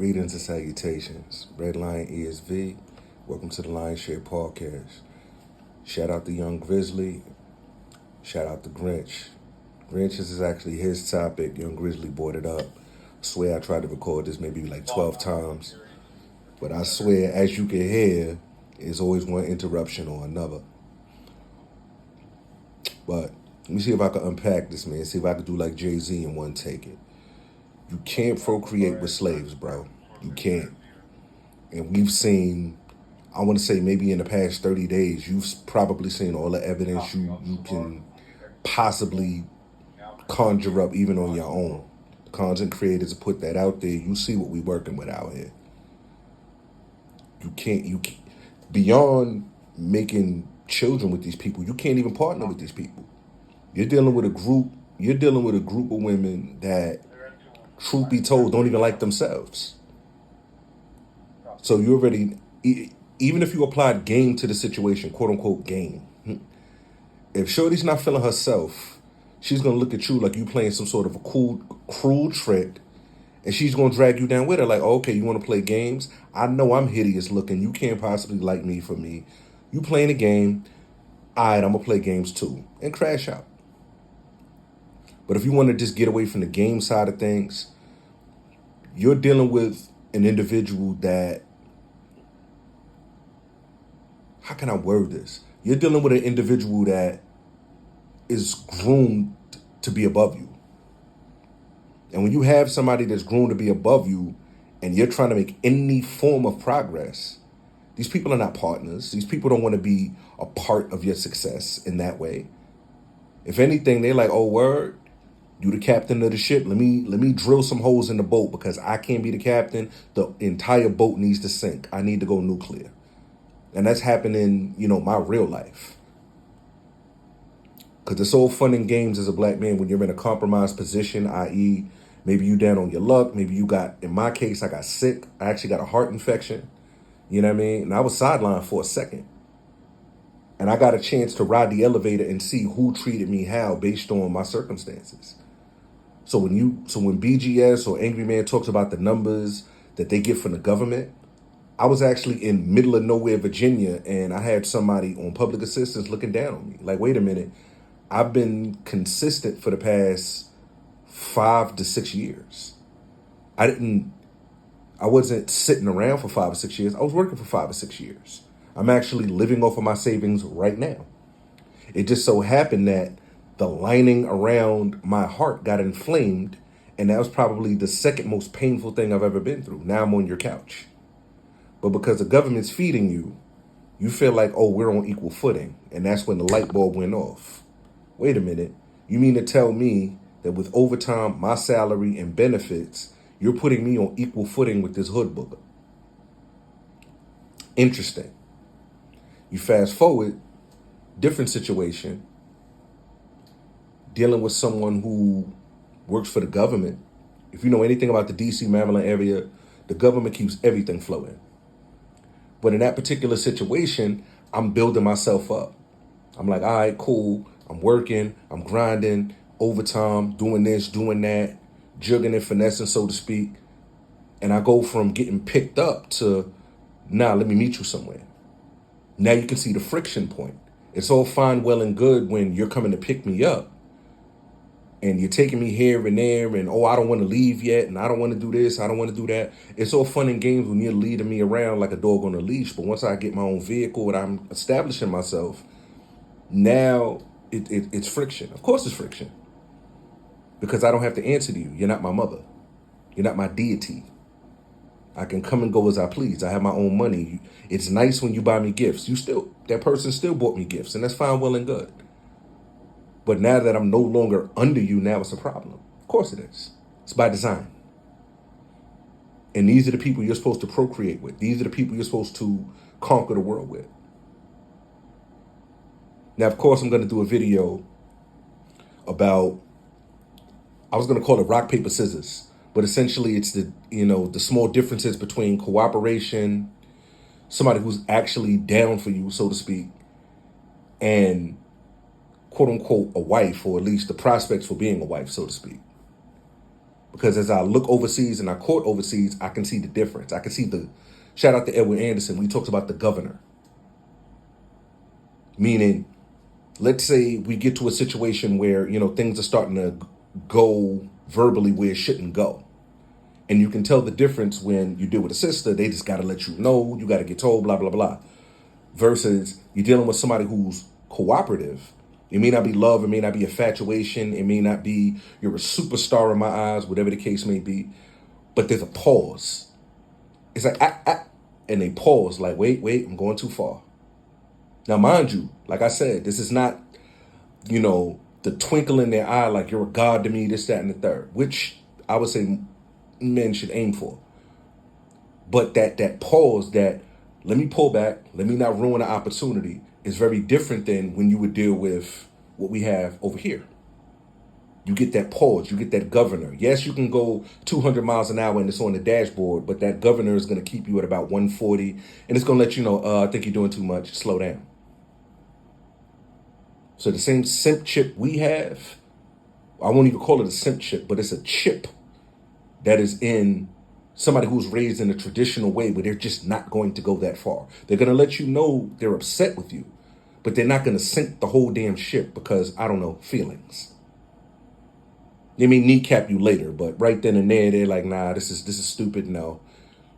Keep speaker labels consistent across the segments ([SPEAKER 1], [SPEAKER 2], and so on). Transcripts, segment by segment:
[SPEAKER 1] Greetings and salutations. Red Lion ESV. Welcome to the Lion Share Podcast. Shout out to Young Grizzly. Shout out to Grynch. Grynch is actually his topic. Young Grizzly brought it up. I swear I tried to record this maybe like 12 times. But I swear, as you can hear, there's always one interruption or another. But let me see if I can unpack this, man. See if I can do like Jay-Z in one take it. You can't procreate with slaves, bro. You can't. And we've seen, I want to say maybe in the past 30 days, you've probably seen all the evidence you can possibly conjure up even on your own. Content creators put that out there. You see what we're working with out here. You can't, beyond making children with these people, you can't even partner with these people. You're dealing with a group of women that, truth be told, don't even like themselves. So you already, even if you applied game to the situation, quote unquote game, if Shorty's not feeling herself, she's going to look at you like you playing some sort of a cruel trick, and she's going to drag you down with her like, oh, okay, you want to play games? I know I'm hideous looking. You can't possibly like me for me. You playing a game, all right, I'm going to play games too, and crash out. But if you want to just get away from the game side of things, you're dealing with an individual that, how can I word this? You're dealing with an individual that is groomed to be above you. And when you have somebody that's groomed to be above you and you're trying to make any form of progress, these people are not partners. These people don't want to be a part of your success in that way. If anything, they're like, oh, word, you the captain of the ship. Let me drill some holes in the boat because I can't be the captain. The entire boat needs to sink. I need to go nuclear. And that's happening, my real life. Because it's all fun and games as a black man when you're in a compromised position, i.e., maybe you down on your luck. Maybe you got, in my case, I got sick. I actually got a heart infection. You know what I mean? And I was sidelined for a second. And I got a chance to ride the elevator and see who treated me how based on my circumstances. So when BGS or Angry Man talks about the numbers that they get from the government, I was actually in middle of nowhere, Virginia, and I had somebody on public assistance looking down on me. Like, wait a minute, I've been consistent for the past 5 to 6 years. I wasn't sitting around for 5 or 6 years. I was working for 5 or 6 years. I'm actually living off of my savings right now. It just so happened that the lining around my heart got inflamed, and that was probably the second most painful thing I've ever been through. Now I'm on your couch. But because the government's feeding you, you feel like, oh, we're on equal footing. And that's when the light bulb went off. Wait a minute. You mean to tell me that with overtime, my salary, and benefits, you're putting me on equal footing with this hood booger? Interesting. You fast forward, different situation, dealing with someone who works for the government. If you know anything about the DC, Maryland area, the government keeps everything flowing. But in that particular situation, I'm building myself up. I'm like, all right, cool. I'm working, I'm grinding, overtime, doing this, doing that, jugging and finessing, so to speak. And I go from getting picked up to, now let me meet you somewhere. Now you can see the friction point. It's all fine, well, and good when you're coming to pick me up and you're taking me here and there and, oh, I don't want to leave yet and I don't want to do this, I don't want to do that. It's all fun and games when you're leading me around like a dog on a leash. But once I get my own vehicle and I'm establishing myself, now it's friction. Of course it's friction. Because I don't have to answer to you. You're not my mother. You're not my deity. I can come and go as I please. I have my own money. It's nice when you buy me gifts. That person still bought me gifts, and that's fine, well, and good. But now that I'm no longer under you, now it's a problem. Of course it is. It's by design. And these are the people you're supposed to procreate with. These are the people you're supposed to conquer the world with. Now, of course, I'm going to do a video about, I was going to call it rock, paper, scissors. But essentially, it's the small differences between cooperation, somebody who's actually down for you, so to speak, and quote unquote a wife, or at least the prospects for being a wife, so to speak. Because as I look overseas and I court overseas, I can see the difference. I can see shout out to Edwin Anderson when he talks about the governor. Meaning, let's say we get to a situation where, things are starting to go verbally where it shouldn't go. And you can tell the difference when you deal with a sister. They just got to let you know. You got to get told, blah, blah, blah. Versus you're dealing with somebody who's cooperative. It may not be love. It may not be infatuation. It may not be you're a superstar in my eyes, whatever the case may be. But there's a pause. It's like, and they pause like, wait, I'm going too far. Now, mind you, like I said, this is not, the twinkle in their eye like you're a god to me, this, that, and the third, which I would say men should aim for. But that pause, that let me pull back, let me not ruin the opportunity, is very different than when you would deal with what we have over here. You get that pause, you get that governor. Yes, you can go 200 miles an hour and it's on the dashboard, but that governor is going to keep you at about 140, and it's going to let you know, I think you're doing too much, slow down. So the same simp chip we have, I won't even call it a simp chip, but it's a chip that is in somebody who's raised in a traditional way where they're just not going to go that far. They're going to let you know they're upset with you, but they're not going to sink the whole damn ship because, I don't know, feelings. They may kneecap you later, but right then and there, they're like, nah, this is stupid. No.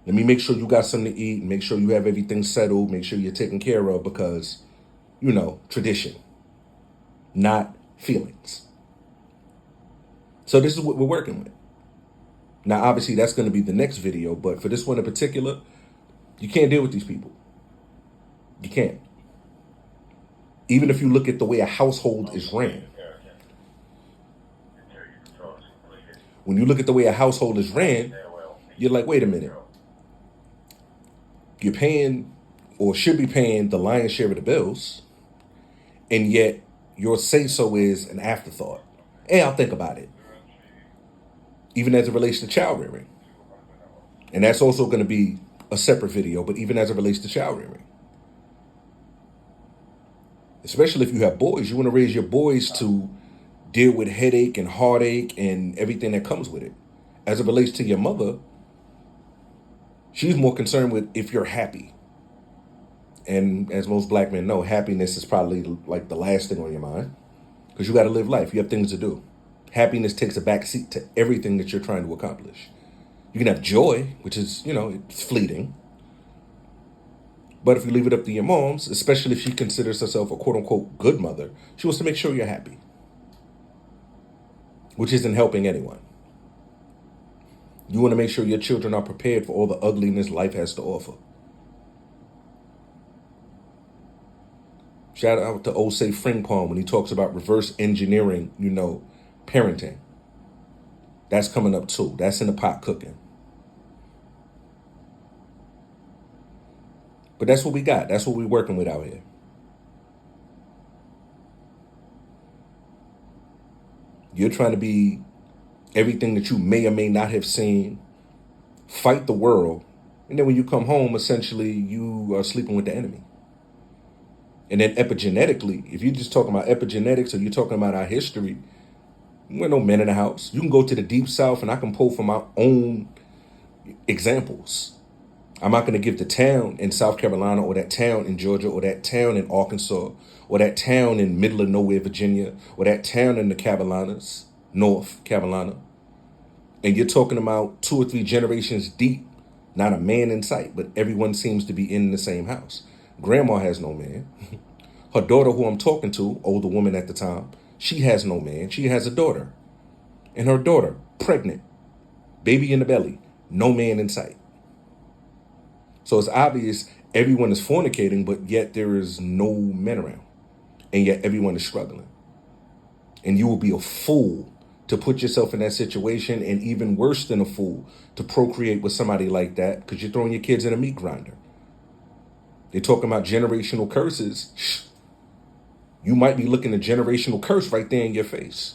[SPEAKER 1] Let me make sure you got something to eat, make sure you have everything settled, make sure you're taken care of because, tradition, not feelings. So this is what we're working with. Now, obviously, that's going to be the next video, but for this one in particular, you can't deal with these people. You can't. Even if you look at the way a household is ran. When you look at the way a household is ran, you're like, wait a minute. You're paying or should be paying the lion's share of the bills, and yet your say-so is an afterthought. Hey, I'll think about it. Even as it relates to child rearing. And that's also going to be a separate video, but even as it relates to child rearing. Especially if you have boys, you want to raise your boys to deal with headache and heartache and everything that comes with it. As it relates to your mother, she's more concerned with if you're happy. And as most black men know, happiness is probably like the last thing on your mind because you got to live life. You have things to do. Happiness takes a backseat to everything that you're trying to accomplish. You can have joy, which is, it's fleeting. But if you leave it up to your moms, especially if she considers herself a quote unquote good mother, she wants to make sure you're happy, which isn't helping anyone. You want to make sure your children are prepared for all the ugliness life has to offer. Shout out to Osei Fringpong when he talks about reverse engineering, parenting. That's coming up too. That's in the pot cooking. But that's what we got. That's what we're working with out here. You're trying to be everything that you may or may not have seen, fight the world, and then when you come home, essentially, you are sleeping with the enemy. And then epigenetically, if you're just talking about epigenetics or you're talking about our history, we're no men in the house. You can go to the deep south and I can pull from my own examples. I'm not going to give the town in South Carolina or that town in Georgia or that town in Arkansas or that town in middle of nowhere, Virginia, or that town in the Carolinas, North Carolina. And you're talking about 2 or 3 generations deep, not a man in sight, but everyone seems to be in the same house. Grandma has no man. Her daughter, who I'm talking to, older woman at the time, she has no man. She has a daughter. And her daughter, pregnant, baby in the belly, no man in sight. So it's obvious everyone is fornicating, but yet there is no men around. And yet everyone is struggling. And you will be a fool to put yourself in that situation, and even worse than a fool, to procreate with somebody like that because you're throwing your kids in a meat grinder. They're talking about generational curses. You might be looking at generational curse right there in your face.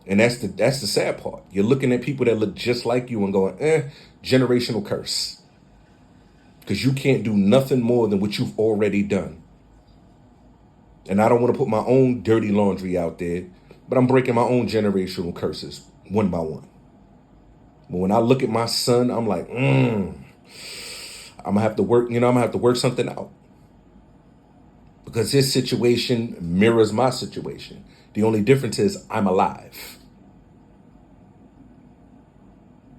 [SPEAKER 1] And that's the sad part. You're looking at people that look just like you and going, generational curse. Because you can't do nothing more than what you've already done. And I don't want to put my own dirty laundry out there, but I'm breaking my own generational curses one by one. But when I look at my son, I'm like, I'm gonna have to work, I'm gonna have to work something out. Because his situation mirrors my situation. The only difference is I'm alive.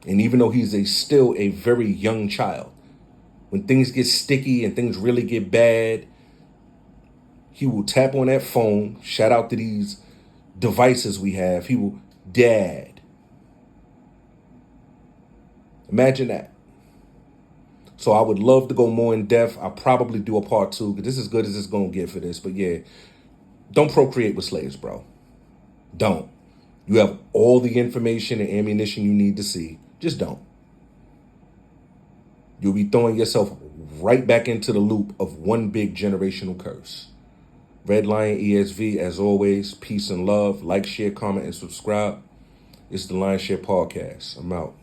[SPEAKER 1] And even though he's still a very young child, when things get sticky and things really get bad, he will tap on that phone. Shout out to these devices we have. He will, Dad. Imagine that. So I would love to go more in depth. I'll probably do a part 2 because this is as good as it's going to get for this. But yeah, don't procreate with slaves, bro. Don't. You have all the information and ammunition you need to see. Just don't. You'll be throwing yourself right back into the loop of one big generational curse. Red Lion ESV, as always, peace and love. Like, share, comment, and subscribe. It's the Lion Share Podcast. I'm out.